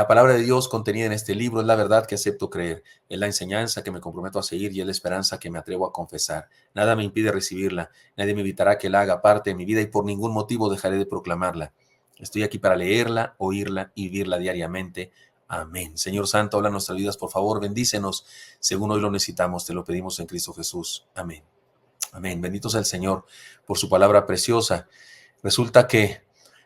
La palabra de Dios contenida en este libro es la verdad que acepto creer, es la enseñanza que me comprometo a seguir y es la esperanza que me atrevo a confesar. Nada me impide recibirla, nadie me evitará que la haga parte de mi vida y por ningún motivo dejaré de proclamarla. Estoy aquí para leerla, oírla y vivirla diariamente. Amén. Señor Santo, habla nuestras vidas, por favor, bendícenos según hoy lo necesitamos, te lo pedimos en Cristo Jesús. Amén. Amén. Bendito sea el Señor por su palabra preciosa. Resulta que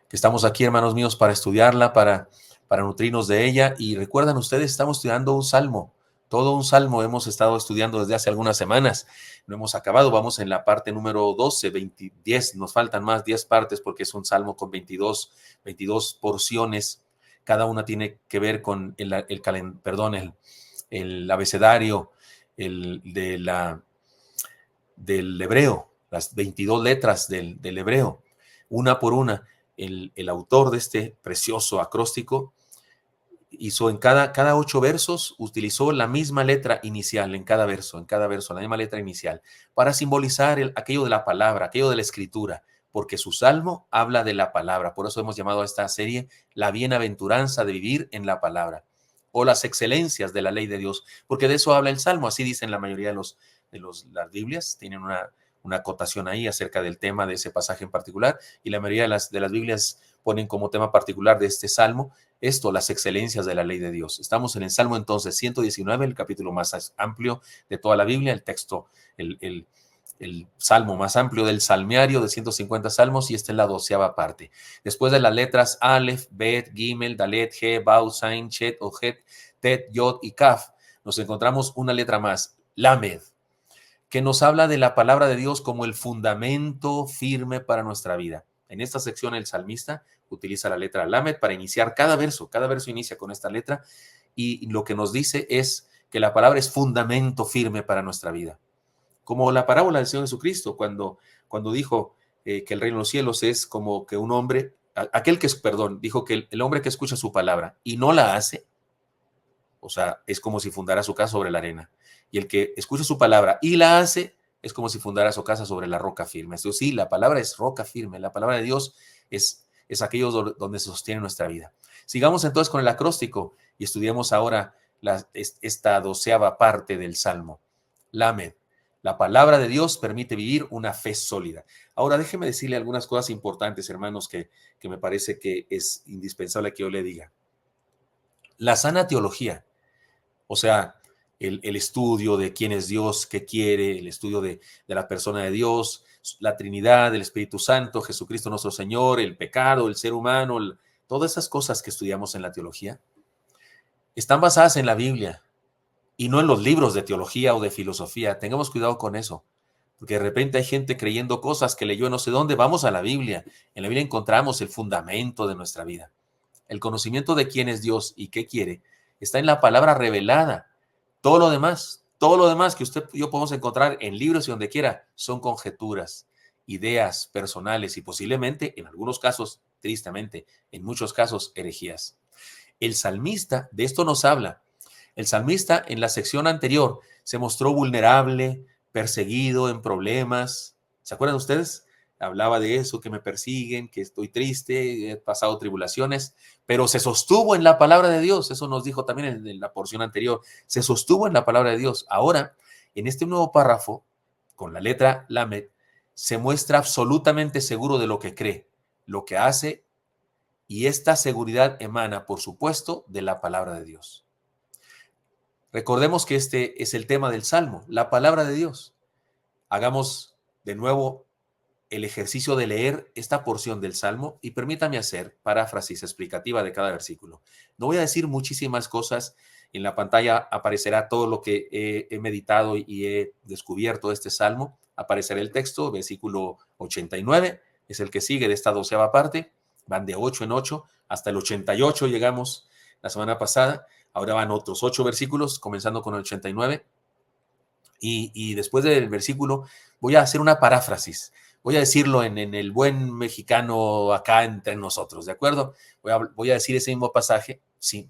estamos aquí, hermanos míos, para estudiarla, para nutrirnos de ella. Y recuerdan ustedes, estamos estudiando un salmo. Todo un salmo hemos estado estudiando desde hace algunas semanas. No hemos acabado, vamos en la parte número 12, 20, 10. Nos faltan más 10 partes porque es un salmo con 22 porciones. Cada una tiene que ver con el abecedario del hebreo, las 22 letras del hebreo, una por una. El autor de este precioso acróstico hizo en cada 8 versos, utilizó la misma letra inicial en cada verso, la misma letra inicial, para simbolizar aquello de la palabra, aquello de la escritura, porque su salmo habla de la palabra. Por eso hemos llamado a esta serie La bienaventuranza de vivir en la palabra, o las excelencias de la ley de Dios, porque de eso habla el salmo. Así dicen la mayoría de las Biblias, tienen una acotación ahí acerca del tema de ese pasaje en particular, y la mayoría de las Biblias ponen como tema particular de este salmo esto, las excelencias de la ley de Dios. Estamos en el Salmo entonces 119, el capítulo más amplio de toda la Biblia, el texto, el salmo más amplio del salmiario de 150 salmos, y esta es la 12ª parte. Después de las letras Aleph, Bet, Gimel, Dalet, He, Bau, Zain, Chet, Ojet, Tet, Yod y Kaf, nos encontramos una letra más, Lamed, que nos habla de la palabra de Dios como el fundamento firme para nuestra vida. En esta sección el salmista utiliza la letra Lamed para iniciar cada verso inicia con esta letra, y lo que nos dice es que la palabra es fundamento firme para nuestra vida. Como la parábola del Señor Jesucristo, cuando dijo que el reino de los cielos es como que un hombre, dijo que el hombre que escucha su palabra y no la hace, o sea, es como si fundara su casa sobre la arena. Y el que escucha su palabra y la hace, es como si fundara su casa sobre la roca firme. Esto sí, la palabra es roca firme. La palabra de Dios es aquello donde se sostiene nuestra vida. Sigamos entonces con el acróstico y estudiemos ahora esta 12ª parte del Salmo. Lamed. La palabra de Dios permite vivir una fe sólida. Ahora déjeme decirle algunas cosas importantes, hermanos, que me parece que es indispensable que yo le diga. La sana teología, o sea, el estudio de quién es Dios, qué quiere, el estudio de la persona de Dios, la Trinidad, el Espíritu Santo, Jesucristo nuestro Señor, el pecado, el ser humano, todas esas cosas que estudiamos en la teología, están basadas en la Biblia y no en los libros de teología o de filosofía. Tengamos cuidado con eso, porque de repente hay gente creyendo cosas que leyó no sé dónde. Vamos a la Biblia. En la Biblia encontramos el fundamento de nuestra vida. El conocimiento de quién es Dios y qué quiere está en la palabra revelada. Todo lo demás que usted y yo podemos encontrar en libros y donde quiera, son conjeturas, ideas personales y posiblemente, en algunos casos, tristemente, en muchos casos, herejías. El salmista de esto nos habla. El salmista en la sección anterior se mostró vulnerable, perseguido, en problemas. ¿Se acuerdan ustedes? Hablaba de eso, que me persiguen, que estoy triste, he pasado tribulaciones, pero se sostuvo en la palabra de Dios. Eso nos dijo también en la porción anterior. Se sostuvo en la palabra de Dios. Ahora, en este nuevo párrafo, con la letra Lamed, se muestra absolutamente seguro de lo que cree, lo que hace, y esta seguridad emana, por supuesto, de la palabra de Dios. Recordemos que este es el tema del Salmo, la palabra de Dios. Hagamos de nuevo el ejercicio de leer esta porción del Salmo y permítame hacer paráfrasis explicativa de cada versículo. No voy a decir muchísimas cosas. En la pantalla aparecerá todo lo que he meditado y he descubierto de este Salmo. Aparecerá el texto, versículo 89, es el que sigue de esta 12ª parte. Van de 8 en 8 hasta el 88 llegamos la semana pasada. Ahora van otros 8 versículos, comenzando con el 89. Y después del versículo voy a hacer una paráfrasis. Voy a decirlo en el buen mexicano acá entre nosotros, ¿de acuerdo? Voy a decir ese mismo pasaje, sí,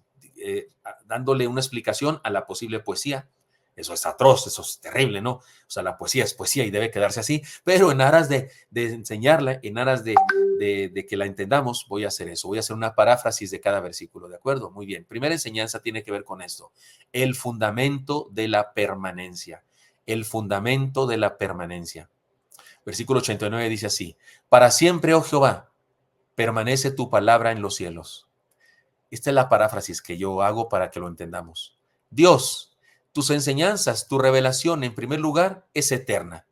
dándole una explicación a la posible poesía, Eso es atroz, eso es terrible, ¿no? O sea, la poesía es poesía y debe quedarse así, pero en aras de enseñarla, en aras de que la entendamos, voy a hacer eso. Voy a hacer una paráfrasis de cada versículo, ¿de acuerdo? Muy bien. Primera enseñanza tiene que ver con esto. El fundamento de la permanencia. El fundamento de la permanencia. Versículo 89 dice así: para siempre, oh Jehová, permanece tu palabra en los cielos. Esta es la paráfrasis que yo hago para que lo entendamos. Dios, tus enseñanzas, tu revelación, en primer lugar, es eterna.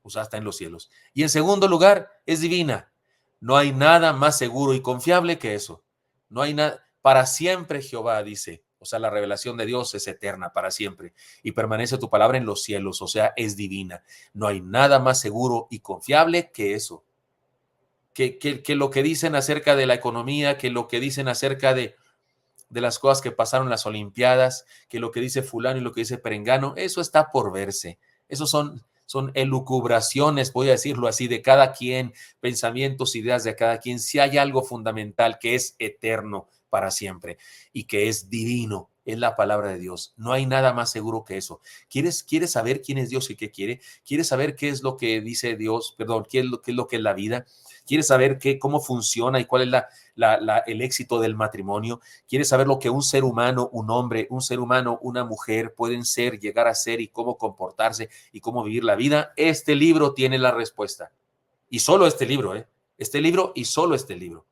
O sea, está en los cielos. Y en segundo lugar, es divina. No hay nada más seguro y confiable que eso. No hay nada. Para siempre, Jehová dice. O sea, la revelación de Dios es eterna para siempre. Y permanece tu palabra en los cielos. O sea, es divina. No hay nada más seguro y confiable que eso. Que lo que dicen acerca de la economía, que lo que dicen acerca de las cosas que pasaron en las Olimpiadas, que lo que dice fulano y lo que dice perengano, eso está por verse. Esos son elucubraciones, voy a decirlo así, de cada quien, pensamientos, ideas de cada quien. Si hay algo fundamental que es eterno para siempre y que es divino, es la palabra de Dios. No hay nada más seguro que eso. ¿Quieres saber quién es Dios y qué quiere? ¿Quieres saber qué es lo que dice Dios? Perdón, qué es lo que es la vida? ¿Quieres saber cómo funciona y cuál es el éxito del matrimonio? ¿Quieres saber lo que un ser humano, un hombre, un ser humano, una mujer pueden ser, llegar a ser y cómo comportarse y cómo vivir la vida? Este libro tiene la respuesta. Y solo este libro, ¿eh? Este libro y solo este libro.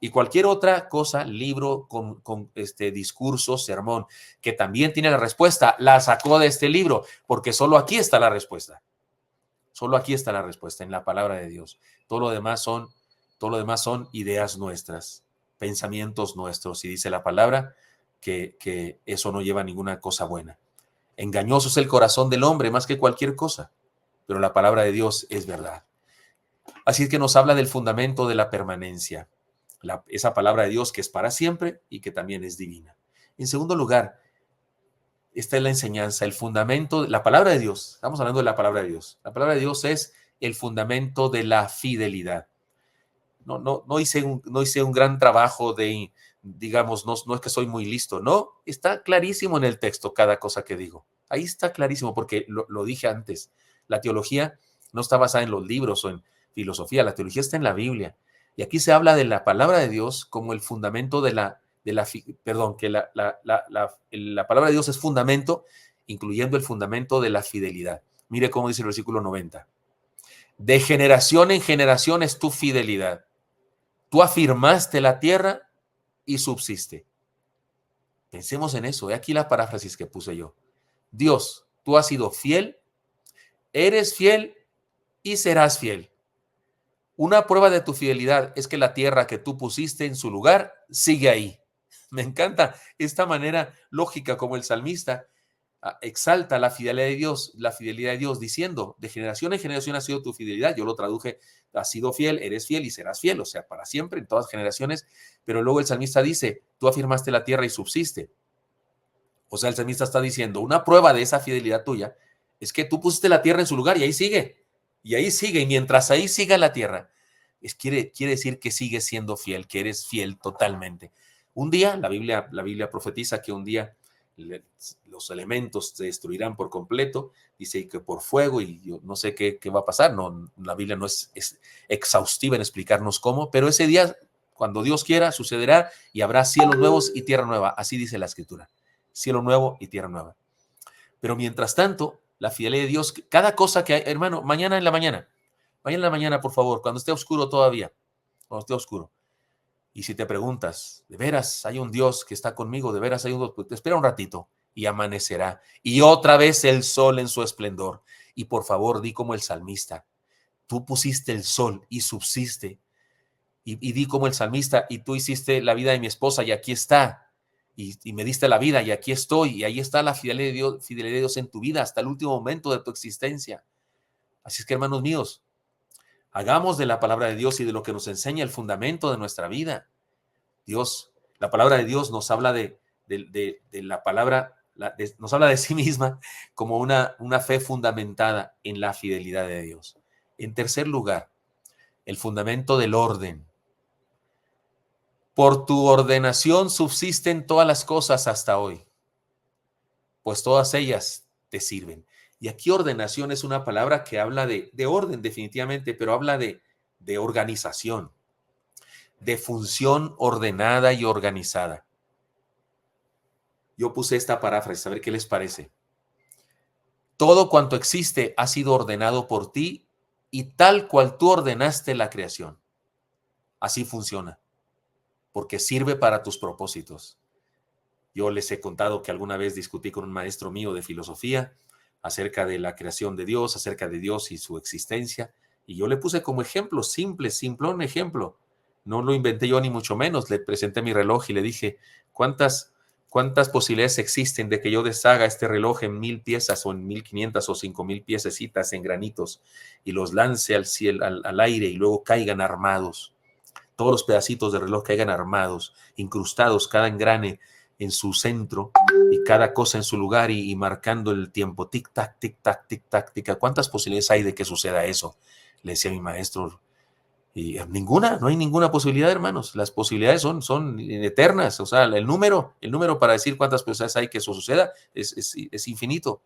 Y cualquier otra cosa, libro con discurso, sermón, que también tiene la respuesta, la sacó de este libro, porque solo aquí está la respuesta. Solo aquí está la respuesta, en la palabra de Dios. Todo lo demás son ideas nuestras, pensamientos nuestros. Y dice la palabra que eso no lleva a ninguna cosa buena. Engañoso es el corazón del hombre más que cualquier cosa, pero la palabra de Dios es verdad. Así es que nos habla del fundamento de la permanencia. Esa palabra de Dios que es para siempre y que también es divina. En segundo lugar, esta es la enseñanza, el fundamento, la palabra de Dios. Estamos hablando de la palabra de Dios. La palabra de Dios es el fundamento de la fidelidad. No hice un gran trabajo de, digamos, no es que soy muy listo. No, está clarísimo en el texto cada cosa que digo. Ahí está clarísimo porque lo dije antes. La teología no está basada en los libros o en filosofía. La teología está en la Biblia. Y aquí se habla de la palabra de Dios como el fundamento que la palabra de Dios es fundamento, incluyendo el fundamento de la fidelidad. Mire cómo dice el versículo 90. De generación en generación es tu fidelidad. Tú afirmaste la tierra y subsiste. Pensemos en eso. He aquí la paráfrasis que puse yo. Dios, tú has sido fiel, eres fiel y serás fiel. Una prueba de tu fidelidad es que la tierra que tú pusiste en su lugar sigue ahí. Me encanta esta manera lógica como el salmista exalta la fidelidad de Dios diciendo, de generación en generación ha sido tu fidelidad. Yo lo traduje, has sido fiel, eres fiel y serás fiel, o sea, para siempre, en todas generaciones. Pero luego el salmista dice, tú afirmaste la tierra y subsiste. O sea, el salmista está diciendo, una prueba de esa fidelidad tuya es que tú pusiste la tierra en su lugar y ahí sigue. Y mientras ahí siga la tierra, quiere decir que sigues siendo fiel, que eres fiel totalmente. Un día, la Biblia profetiza que un día los elementos se destruirán por completo, dice que por fuego, y yo no sé qué va a pasar, la Biblia no es exhaustiva en explicarnos cómo, pero ese día, cuando Dios quiera, sucederá y habrá cielos nuevos y tierra nueva, así dice la Escritura, cielo nuevo y tierra nueva. Pero mientras tanto, la fidelidad de Dios, cada cosa que hay, hermano, mañana en la mañana, por favor, cuando esté oscuro todavía, cuando esté oscuro, y si te preguntas, ¿de veras hay un Dios que está conmigo? ¿De veras hay un Dios? Pues te espera un ratito y amanecerá. Y otra vez el sol en su esplendor. Y por favor, di como el salmista, tú pusiste el sol y subsiste. Y di como el salmista, y tú hiciste la vida de mi esposa y aquí está. Y me diste la vida y aquí estoy. Y ahí está la fidelidad de Dios en tu vida hasta el último momento de tu existencia. Así es que, hermanos míos, hagamos de la palabra de Dios y de lo que nos enseña el fundamento de nuestra vida. Dios, la palabra de Dios nos habla de la palabra, nos habla de sí misma como una fe fundamentada en la fidelidad de Dios. En tercer lugar, el fundamento del orden. Por tu ordenación subsisten todas las cosas hasta hoy, pues todas ellas te sirven. Y aquí ordenación es una palabra que habla de orden definitivamente, pero habla de organización, de función ordenada y organizada. Yo puse esta paráfrasis, a ver qué les parece. Todo cuanto existe ha sido ordenado por ti y tal cual tú ordenaste la creación. Así funciona, porque sirve para tus propósitos. Yo les he contado que alguna vez discutí con un maestro mío de filosofía acerca de la creación de Dios, acerca de Dios y su existencia, y yo le puse como ejemplo, simplón ejemplo. No lo inventé yo ni mucho menos. Le presenté mi reloj y le dije, ¿cuántas posibilidades existen de que yo deshaga este reloj en 1000 piezas o en 1500 o 5000 piececitas en granitos y los lance al cielo, al aire y luego caigan armados? Todos los pedacitos del reloj caigan armados, incrustados, cada engrane en su centro y cada cosa en su lugar y marcando el tiempo, tic-tac, tic-tac, tic-tac, tic-tac. ¿Cuántas posibilidades hay de que suceda eso? Le decía a mi maestro. Y ninguna, no hay ninguna posibilidad, hermanos. Las posibilidades son eternas. O sea, el número para decir cuántas posibilidades hay que eso suceda es infinito.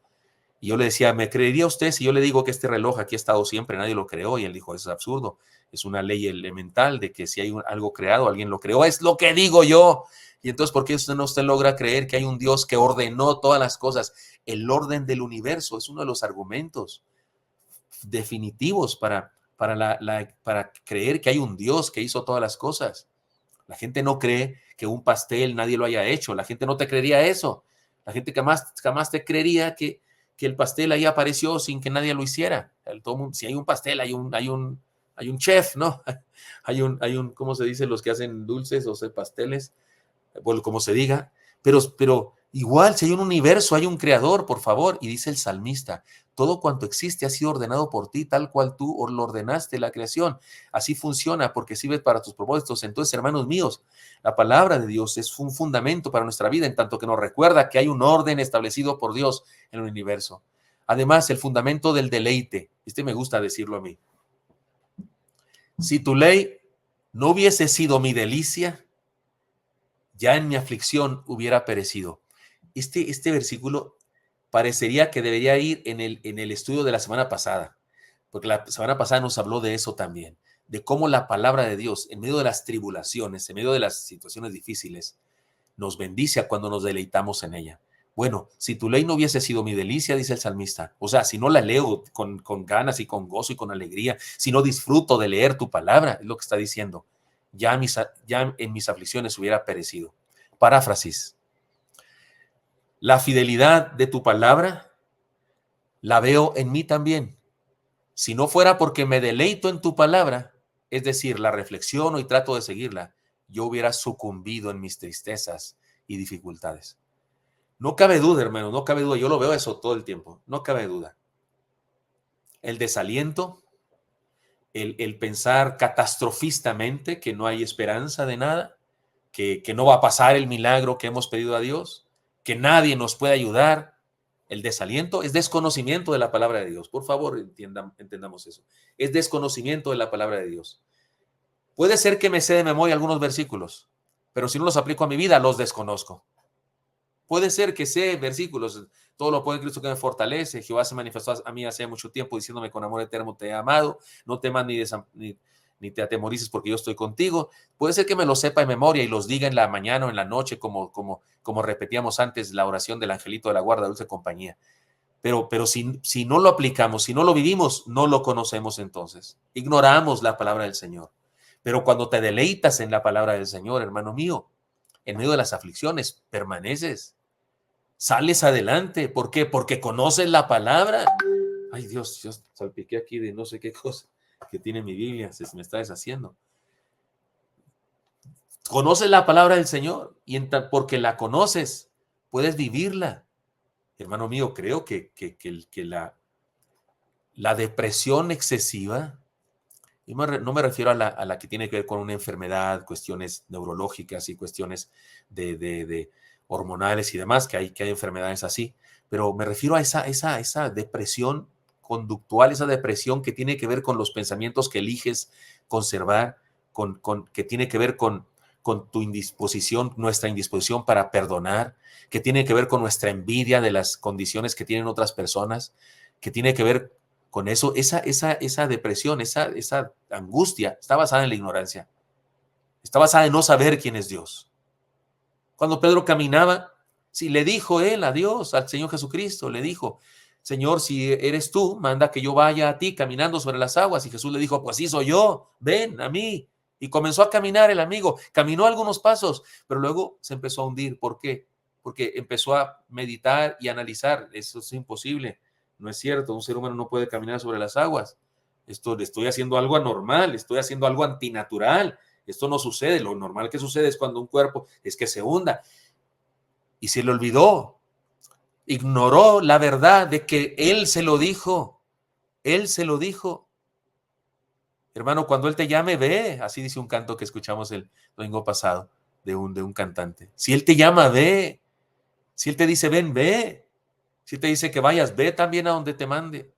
Y yo le decía, ¿me creería usted si yo le digo que este reloj aquí ha estado siempre, nadie lo creó? Y él dijo, es absurdo, es una ley elemental de que si hay algo creado, alguien lo creó, es lo que digo yo. Y entonces, ¿por qué usted logra creer que hay un Dios que ordenó todas las cosas? El orden del universo es uno de los argumentos definitivos para creer que hay un Dios que hizo todas las cosas. La gente no cree que un pastel nadie lo haya hecho. La gente no te creería eso. La gente jamás te creería que el pastel ahí apareció sin que nadie lo hiciera. Si hay un pastel, hay un chef, ¿no? Hay un, ¿cómo se dice? Los que hacen dulces o pasteles, bueno, como se diga. Pero igual, si hay un universo, hay un creador, por favor. Y dice el salmista, todo cuanto existe ha sido ordenado por ti, tal cual tú lo ordenaste la creación. Así funciona porque sirve para tus propósitos. Entonces, hermanos míos, la palabra de Dios es un fundamento para nuestra vida, en tanto que nos recuerda que hay un orden establecido por Dios en el universo. Además, el fundamento del deleite. Me gusta decirlo a mí. Si tu ley no hubiese sido mi delicia, ya en mi aflicción hubiera perecido. Este versículo parecería que debería ir en el estudio de la semana pasada, porque la semana pasada nos habló de eso también, de cómo la palabra de Dios, en medio de las tribulaciones, en medio de las situaciones difíciles, nos bendice cuando nos deleitamos en ella. Bueno, si tu ley no hubiese sido mi delicia, dice el salmista, o sea, si no la leo con ganas y con gozo y con alegría, si no disfruto de leer tu palabra, es lo que está diciendo, ya en mis aflicciones hubiera perecido. Paráfrasis. La fidelidad de tu palabra la veo en mí también. Si no fuera porque me deleito en tu palabra, es decir, la reflexiono y trato de seguirla, yo hubiera sucumbido en mis tristezas y dificultades. No cabe duda, hermano, no cabe duda. Yo lo veo eso todo el tiempo. No cabe duda. El desaliento, el pensar catastrofistamente que no hay esperanza de nada, que no va a pasar el milagro que hemos pedido a Dios, que nadie nos puede ayudar. El desaliento es desconocimiento de la palabra de Dios. Por favor, entendamos eso. Es desconocimiento de la palabra de Dios. Puede ser que me sé de memoria algunos versículos, pero si no los aplico a mi vida, los desconozco. Puede ser que sé versículos, todo lo puede en Cristo que me fortalece. Jehová se manifestó a mí hace mucho tiempo diciéndome con amor eterno te he amado, no temas ni te atemorices porque yo estoy contigo. Puede ser que me lo sepa de memoria y los diga en la mañana o en la noche como repetíamos antes la oración del angelito de la guarda, dulce compañía. Pero si no lo aplicamos, si no lo vivimos, no lo conocemos entonces. Ignoramos la palabra del Señor. Pero cuando te deleitas en la palabra del Señor, hermano mío, en medio de las aflicciones, permaneces, sales adelante. ¿Por qué? Porque conoces la palabra. Ay, Dios, yo salpiqué aquí de no sé qué cosa que tiene mi Biblia, se me está deshaciendo. Conoces la palabra del Señor y porque la conoces, puedes vivirla. Hermano mío, creo que la depresión excesiva, y no me refiero a la que tiene que ver con una enfermedad, cuestiones neurológicas y cuestiones de hormonales y demás, que hay enfermedades así, pero me refiero a esa depresión conductual, esa depresión que tiene que ver con los pensamientos que eliges conservar, que tiene que ver con con tu indisposición, nuestra indisposición para perdonar, que tiene que ver con nuestra envidia de las condiciones que tienen otras personas, que tiene que ver con eso. Esa depresión, esa angustia está basada en la ignorancia, está basada en no saber quién es Dios. Cuando Pedro caminaba, si le dijo él a Dios, al Señor Jesucristo, le dijo: Señor, si eres tú, manda que yo vaya a ti caminando sobre las aguas. Y Jesús le dijo: pues sí, soy yo, ven a mí. Y comenzó a caminar el amigo, caminó algunos pasos, pero luego se empezó a hundir. ¿Por qué? Porque empezó a meditar y analizar. Eso es imposible, no es cierto, un ser humano no puede caminar sobre las aguas. Estoy haciendo algo anormal, estoy haciendo algo antinatural. Esto no sucede. Lo normal que sucede es cuando un cuerpo es que se hunda. Y se le olvidó, ignoró la verdad de que él se lo dijo. Él se lo dijo. Hermano, cuando él te llame, ve. Así dice un canto que escuchamos el domingo pasado de un cantante. Si él te llama, ve. Si él te dice, ven, ve. Si te dice que vayas, ve también a donde te mande.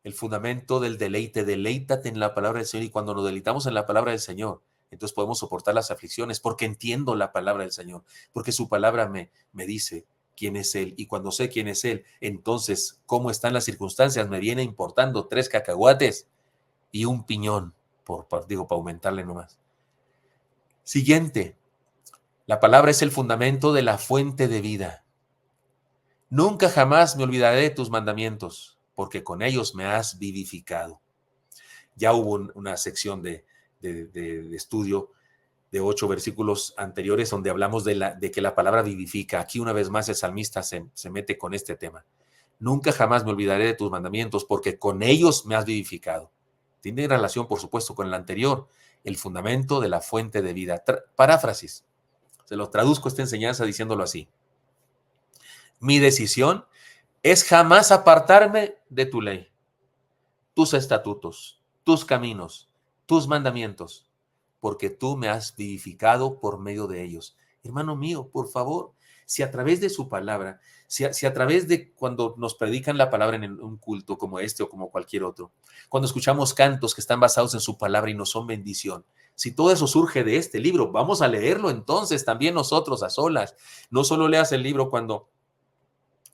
El fundamento del deleite, deleítate en la palabra del Señor. Y cuando nos deleitamos en la palabra del Señor, entonces podemos soportar las aflicciones porque entiendo la palabra del Señor, porque su palabra me dice quién es Él. Y cuando sé quién es Él, entonces cómo están las circunstancias me viene importando 3 cacahuates y un piñón, para aumentarle nomás. Siguiente, la palabra es el fundamento de la fuente de vida. Nunca jamás me olvidaré de tus mandamientos, porque con ellos me has vivificado. Ya hubo una sección de estudio de 8 versículos anteriores donde hablamos de que la palabra vivifica. Aquí una vez más el salmista se mete con este tema. Nunca jamás me olvidaré de tus mandamientos, porque con ellos me has vivificado. Tiene relación, por supuesto, con el anterior, el fundamento de la fuente de vida. Paráfrasis. Se lo traduzco esta enseñanza diciéndolo así. Mi decisión es jamás apartarme de tu ley, tus estatutos, tus caminos, tus mandamientos, porque tú me has vivificado por medio de ellos. Hermano mío, por favor, si a través de su palabra, si a través de cuando nos predican la palabra en un culto como este o como cualquier otro, cuando escuchamos cantos que están basados en su palabra y nos son bendición, si todo eso surge de este libro, vamos a leerlo entonces también nosotros a solas. No solo leas el libro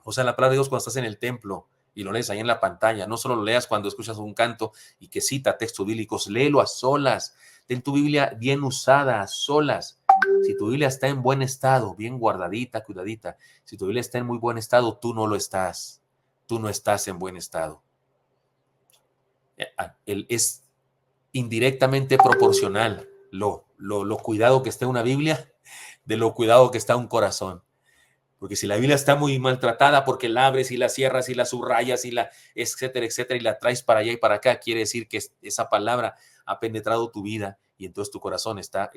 la palabra de Dios cuando estás en el templo y lo lees ahí en la pantalla. No solo lo leas cuando escuchas un canto y que cita textos bíblicos, léelo a solas. Ten tu Biblia bien usada, a solas. Si tu Biblia está en buen estado, bien guardadita, cuidadita, si tu Biblia está en muy buen estado, tú no lo estás. Tú no estás en buen estado. Es indirectamente proporcional lo cuidado que está una Biblia de lo cuidado que está un corazón. Porque si la Biblia está muy maltratada porque la abres y la cierras y la subrayas y etcétera, etcétera, y la traes para allá y para acá, quiere decir que esa palabra ha penetrado tu vida y entonces tu corazón está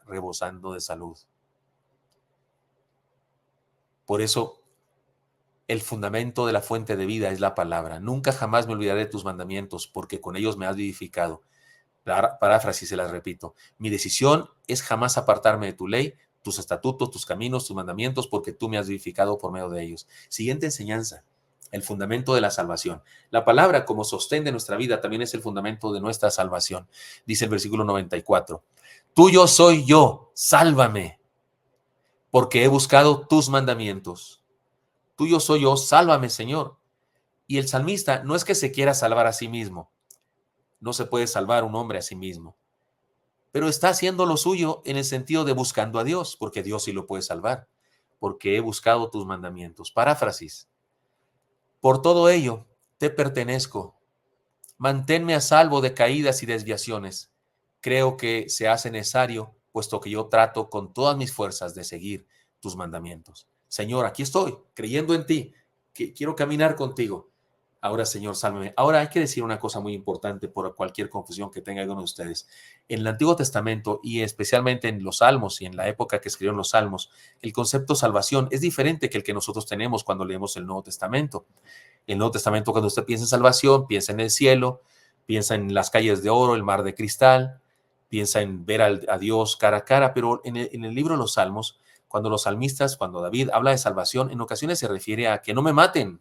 rebosando de salud. Por eso, el fundamento de la fuente de vida es la palabra. Nunca jamás me olvidaré de tus mandamientos, porque con ellos me has vivificado. Paráfrasis, se las repito. Mi decisión es jamás apartarme de tu ley, tus estatutos, tus caminos, tus mandamientos, porque tú me has vivificado por medio de ellos. Siguiente enseñanza, el fundamento de la salvación. La palabra como sostén de nuestra vida también es el fundamento de nuestra salvación. Dice el versículo 94, tuyo soy yo, sálvame, porque he buscado tus mandamientos. Tuyo soy yo, sálvame, Señor. Y el salmista no es que se quiera salvar a sí mismo. No se puede salvar un hombre a sí mismo. Pero está haciendo lo suyo en el sentido de buscando a Dios, porque Dios sí lo puede salvar, porque he buscado tus mandamientos. Paráfrasis. Por todo ello, te pertenezco. Manténme a salvo de caídas y desviaciones. Creo que se hace necesario, puesto que yo trato con todas mis fuerzas de seguir tus mandamientos. Señor, aquí estoy, creyendo en ti, que quiero caminar contigo. Ahora, Señor, sálvame. Ahora hay que decir una cosa muy importante por cualquier confusión que tenga alguno de ustedes. En el Antiguo Testamento y especialmente en los Salmos y en la época que escribieron los Salmos, el concepto salvación es diferente que el que nosotros tenemos cuando leemos el Nuevo Testamento. En el Nuevo Testamento, cuando usted piensa en salvación, piensa en el cielo, piensa en las calles de oro, el mar de cristal, piensa en ver a Dios cara a cara, pero en el libro de los Salmos, cuando David habla de salvación, en ocasiones se refiere a que no me maten,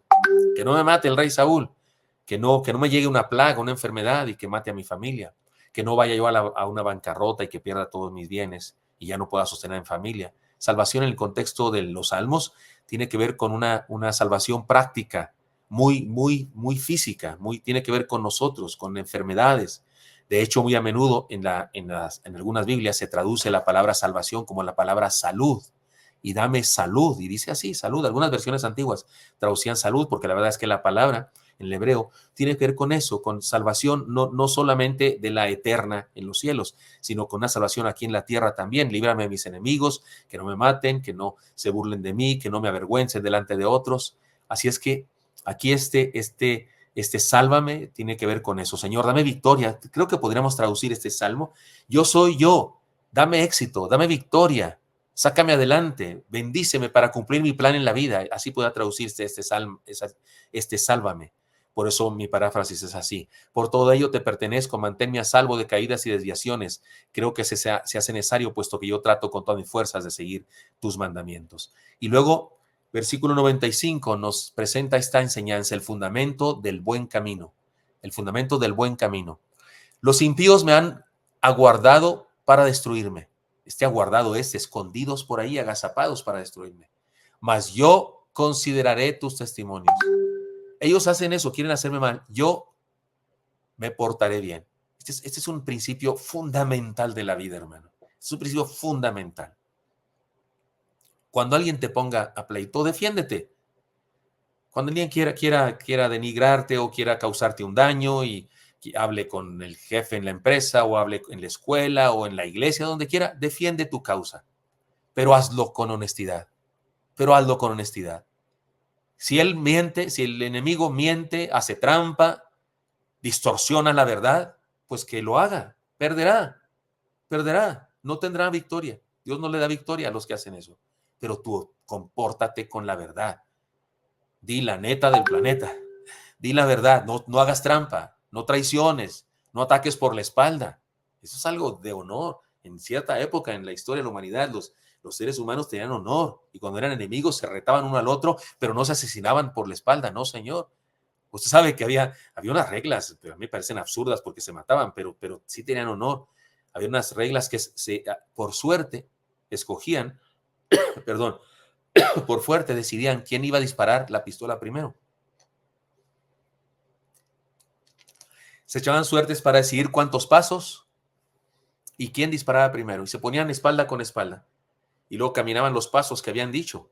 que no me mate el rey Saúl, que no me llegue una plaga, una enfermedad y que mate a mi familia, que no vaya yo a una bancarrota y que pierda todos mis bienes, y ya no pueda sostener en familia. Salvación en el contexto de los salmos tiene que ver con una salvación práctica, muy física, tiene que ver con nosotros, con enfermedades. De hecho, muy a menudo en algunas Biblias se traduce la palabra salvación como la palabra salud. Y dame salud, y dice así, salud. Algunas versiones antiguas traducían salud, porque la verdad es que la palabra en el hebreo tiene que ver con eso, con salvación, no solamente de la eterna en los cielos, sino con una salvación aquí en la tierra también. Líbrame de mis enemigos, que no me maten, que no se burlen de mí, que no me avergüencen delante de otros. Así es que aquí este sálvame tiene que ver con eso. Señor, dame victoria. Creo que podríamos traducir este salmo. Yo soy yo. Dame éxito, dame victoria. Sácame adelante. Bendíceme para cumplir mi plan en la vida. Así pueda traducirse este sálvame. Por eso mi paráfrasis es así. Por todo ello te pertenezco. Manténme a salvo de caídas y desviaciones. Creo que se hace necesario, puesto que yo trato con todas mis fuerzas de seguir tus mandamientos. Y luego versículo 95 nos presenta esta enseñanza, el fundamento del buen camino. El fundamento del buen camino. Los impíos me han aguardado para destruirme. Aguardado es escondidos por ahí, agazapados para destruirme. Mas yo consideraré tus testimonios. Ellos hacen eso, quieren hacerme mal. Yo me portaré bien. Este es un principio fundamental de la vida, hermano. Es un principio fundamental. Cuando alguien te ponga a pleito, defiéndete. Cuando alguien quiera denigrarte o quiera causarte un daño y hable con el jefe en la empresa o hable en la escuela o en la iglesia, donde quiera, defiende tu causa. Pero hazlo con honestidad. Si él miente, si el enemigo miente, hace trampa, distorsiona la verdad, pues que lo haga. Perderá. No tendrá victoria. Dios no le da victoria a los que hacen eso. Pero tú compórtate con la verdad. Di la neta del planeta. Di la verdad. No hagas trampa. No traiciones. No ataques por la espalda. Eso es algo de honor. En cierta época en la historia de la humanidad, los seres humanos tenían honor. Y cuando eran enemigos se retaban uno al otro, pero no se asesinaban por la espalda. No, señor. Usted sabe que había unas reglas, pero a mí me parecen absurdas porque se mataban, pero sí tenían honor. Había unas reglas que por suerte escogían, perdón, por suerte decidían quién iba a disparar la pistola primero. Se echaban suertes para decidir cuántos pasos y quién disparaba primero. Y se ponían espalda con espalda. Y luego caminaban los pasos que habían dicho.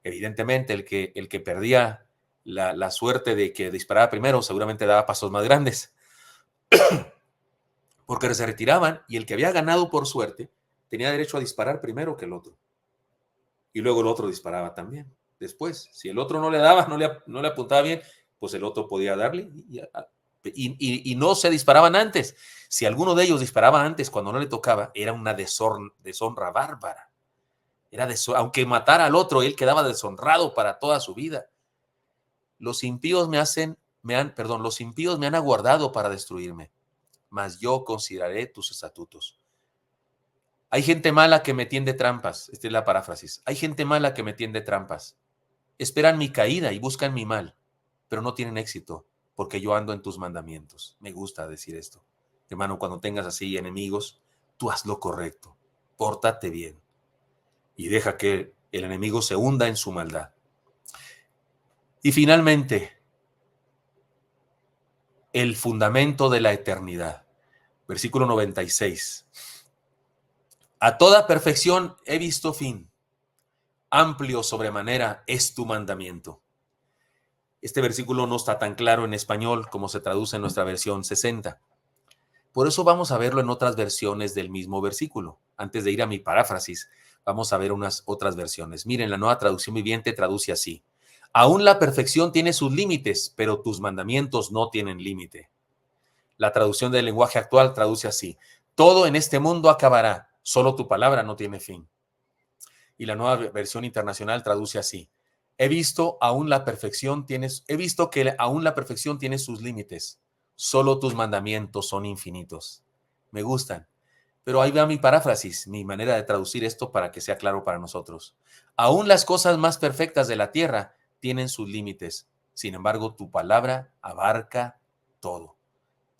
Evidentemente, el que perdía la suerte de que disparaba primero seguramente daba pasos más grandes. Porque se retiraban y el que había ganado por suerte tenía derecho a disparar primero que el otro. Y luego el otro disparaba también. Después, si el otro no le daba, no le apuntaba bien, pues el otro podía darle y no se disparaban antes. Si alguno de ellos disparaba antes cuando no le tocaba, era una deshonra bárbara. Aunque matara al otro, él quedaba deshonrado para toda su vida. Los impíos los impíos me han aguardado para destruirme, mas yo consideraré tus estatutos. Hay gente mala que me tiende trampas. Esta es la paráfrasis. Hay gente mala que me tiende trampas. Esperan mi caída y buscan mi mal, pero no tienen éxito porque yo ando en tus mandamientos. Me gusta decir esto. Hermano, cuando tengas así enemigos, tú haz lo correcto. Pórtate bien y deja que el enemigo se hunda en su maldad. Y finalmente, el fundamento de la eternidad. Versículo 96. A toda perfección he visto fin. Amplio sobremanera es tu mandamiento. Este versículo no está tan claro en español como se traduce en nuestra versión 60. Por eso vamos a verlo en otras versiones del mismo versículo. Antes de ir a mi paráfrasis, vamos a ver unas otras versiones. Miren, la Nueva Traducción Viviente traduce así. Aún la perfección tiene sus límites, pero tus mandamientos no tienen límite. La traducción del lenguaje actual traduce así. Todo en este mundo acabará, solo tu palabra no tiene fin. Y la Nueva Versión Internacional traduce así. He visto que aún la perfección tiene sus límites. Solo tus mandamientos son infinitos. Me gustan. Pero ahí va mi paráfrasis, mi manera de traducir esto para que sea claro para nosotros. Aún las cosas más perfectas de la tierra tienen sus límites. Sin embargo, tu palabra abarca todo.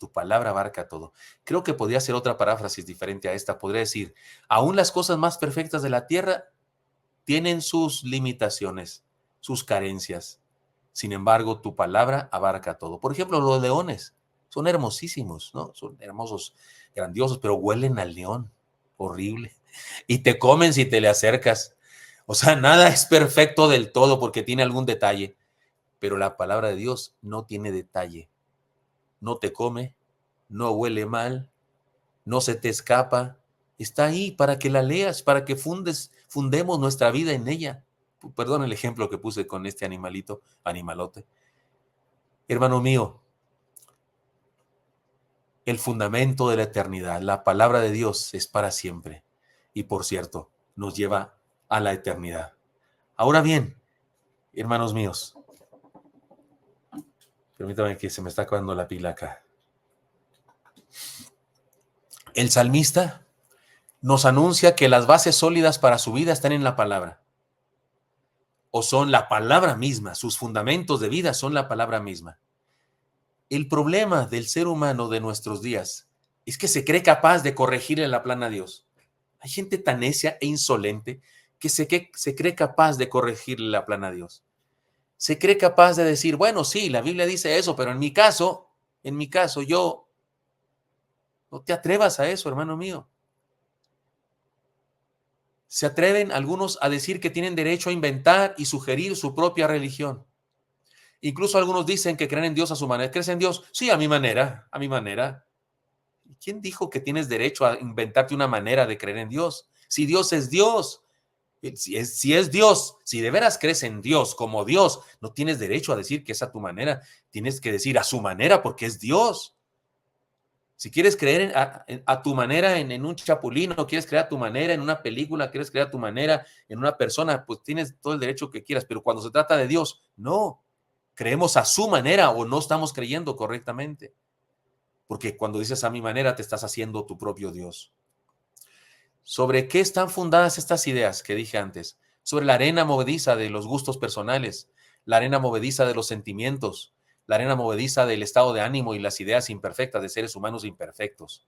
Tu palabra abarca todo. Creo que podría ser otra paráfrasis diferente a esta. Podría decir, aún las cosas más perfectas de la tierra tienen sus limitaciones, sus carencias. Sin embargo, tu palabra abarca todo. Por ejemplo, los leones son hermosísimos, ¿no? Son hermosos, grandiosos, pero huelen al león. Horrible. Y te comen si te le acercas. O sea, nada es perfecto del todo porque tiene algún detalle. Pero la palabra de Dios no tiene detalle. No te come, no huele mal, no se te escapa. Está ahí para que la leas, para que fundemos nuestra vida en ella. Perdón el ejemplo que puse con este animalote. Hermano mío, el fundamento de la eternidad, la palabra de Dios es para siempre. Y por cierto, nos lleva a la eternidad. Ahora bien, hermanos míos, permítame que se me está acabando la pila acá. El salmista nos anuncia que las bases sólidas para su vida están en la palabra. O son la palabra misma, sus fundamentos de vida son la palabra misma. El problema del ser humano de nuestros días es que se cree capaz de corregirle la plana a Dios. Hay gente tan necia e insolente que se cree capaz de corregirle la plana a Dios. Se cree capaz de decir, bueno, sí, la Biblia dice eso, pero en mi caso, yo, no te atrevas a eso, hermano mío. Se atreven algunos a decir que tienen derecho a inventar y sugerir su propia religión. Incluso algunos dicen que creen en Dios a su manera. ¿Crees en Dios? Sí, a mi manera, a mi manera. ¿Quién dijo que tienes derecho a inventarte una manera de creer en Dios? Si Dios es Dios, si es Dios, si de veras crees en Dios como Dios, no tienes derecho a decir que es a tu manera. Tienes que decir a su manera porque es Dios. Si quieres creer a tu manera en un chapulín, o quieres creer a tu manera en una película, quieres creer a tu manera en una persona, pues tienes todo el derecho que quieras. Pero cuando se trata de Dios, no. Creemos a su manera o no estamos creyendo correctamente. Porque cuando dices a mi manera, te estás haciendo tu propio Dios. ¿Sobre qué están fundadas estas ideas que dije antes? Sobre la arena movediza de los gustos personales, la arena movediza de los sentimientos, la arena movediza del estado de ánimo y las ideas imperfectas de seres humanos imperfectos.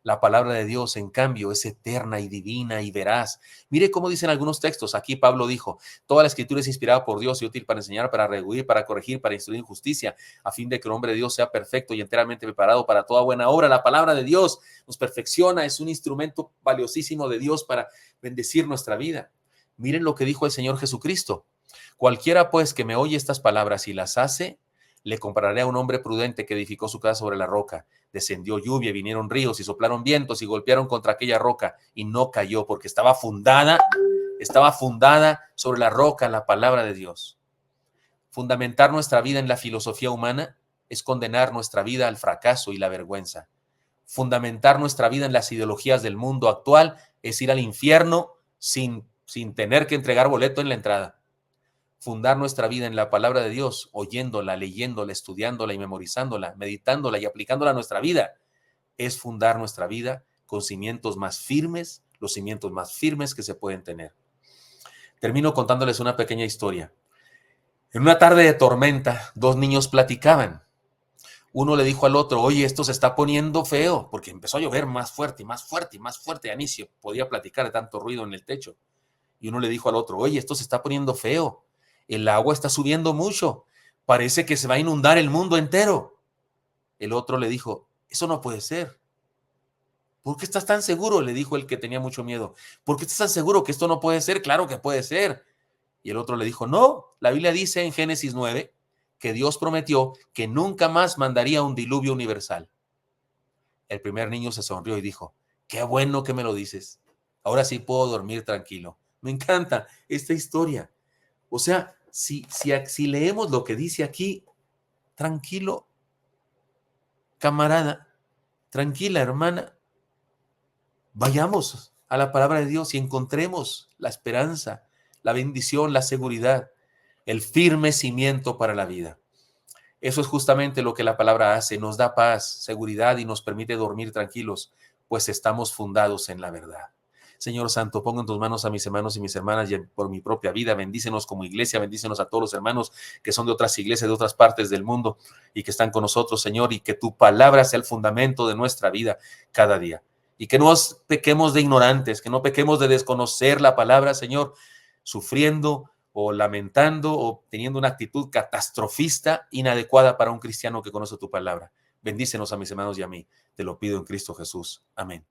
La palabra de Dios, en cambio, es eterna y divina y veraz. Mire cómo dicen algunos textos. Aquí Pablo dijo, toda la escritura es inspirada por Dios y útil para enseñar, para redarguir, para corregir, para instruir en justicia, a fin de que el hombre de Dios sea perfecto y enteramente preparado para toda buena obra. La palabra de Dios nos perfecciona, es un instrumento valiosísimo de Dios para bendecir nuestra vida. Miren lo que dijo el Señor Jesucristo. Cualquiera pues que me oye estas palabras y las hace, le compararé a un hombre prudente que edificó su casa sobre la roca. Descendió lluvia, vinieron ríos y soplaron vientos y golpearon contra aquella roca y no cayó porque estaba fundada sobre la roca, la palabra de Dios. Fundamentar nuestra vida en la filosofía humana es condenar nuestra vida al fracaso y la vergüenza. Fundamentar nuestra vida en las ideologías del mundo actual es ir al infierno sin tener que entregar boleto en la entrada. Fundar nuestra vida en la palabra de Dios, oyéndola, leyéndola, estudiándola y memorizándola, meditándola y aplicándola a nuestra vida, es fundar nuestra vida con cimientos más firmes, los cimientos más firmes que se pueden tener. Termino contándoles una pequeña historia. En una tarde de tormenta, dos niños platicaban. Uno le dijo al otro, oye, esto se está poniendo feo, porque empezó a llover más fuerte y más fuerte y más fuerte. Ya ni se podía platicar de tanto ruido en el techo. Y uno le dijo al otro, oye, esto se está poniendo feo. El agua está subiendo mucho. Parece que se va a inundar el mundo entero. El otro le dijo, eso no puede ser. ¿Por qué estás tan seguro? Le dijo el que tenía mucho miedo. ¿Por qué estás tan seguro que esto no puede ser? Claro que puede ser. Y el otro le dijo, no, la Biblia dice en Génesis 9 que Dios prometió que nunca más mandaría un diluvio universal. El primer niño se sonrió y dijo, qué bueno que me lo dices. Ahora sí puedo dormir tranquilo. Me encanta esta historia. O sea, si leemos lo que dice aquí, tranquilo, camarada, tranquila, hermana, vayamos a la palabra de Dios y encontremos la esperanza, la bendición, la seguridad, el firme cimiento para la vida. Eso es justamente lo que la palabra hace, nos da paz, seguridad y nos permite dormir tranquilos, pues estamos fundados en la verdad. Señor Santo, pongo en tus manos a mis hermanos y mis hermanas y por mi propia vida. Bendícenos como iglesia, bendícenos a todos los hermanos que son de otras iglesias, de otras partes del mundo y que están con nosotros, Señor, y que tu palabra sea el fundamento de nuestra vida cada día. Y que no pequemos de ignorantes, que no pequemos de desconocer la palabra, Señor, sufriendo o lamentando o teniendo una actitud catastrofista, inadecuada para un cristiano que conoce tu palabra. Bendícenos a mis hermanos y a mí. Te lo pido en Cristo Jesús. Amén.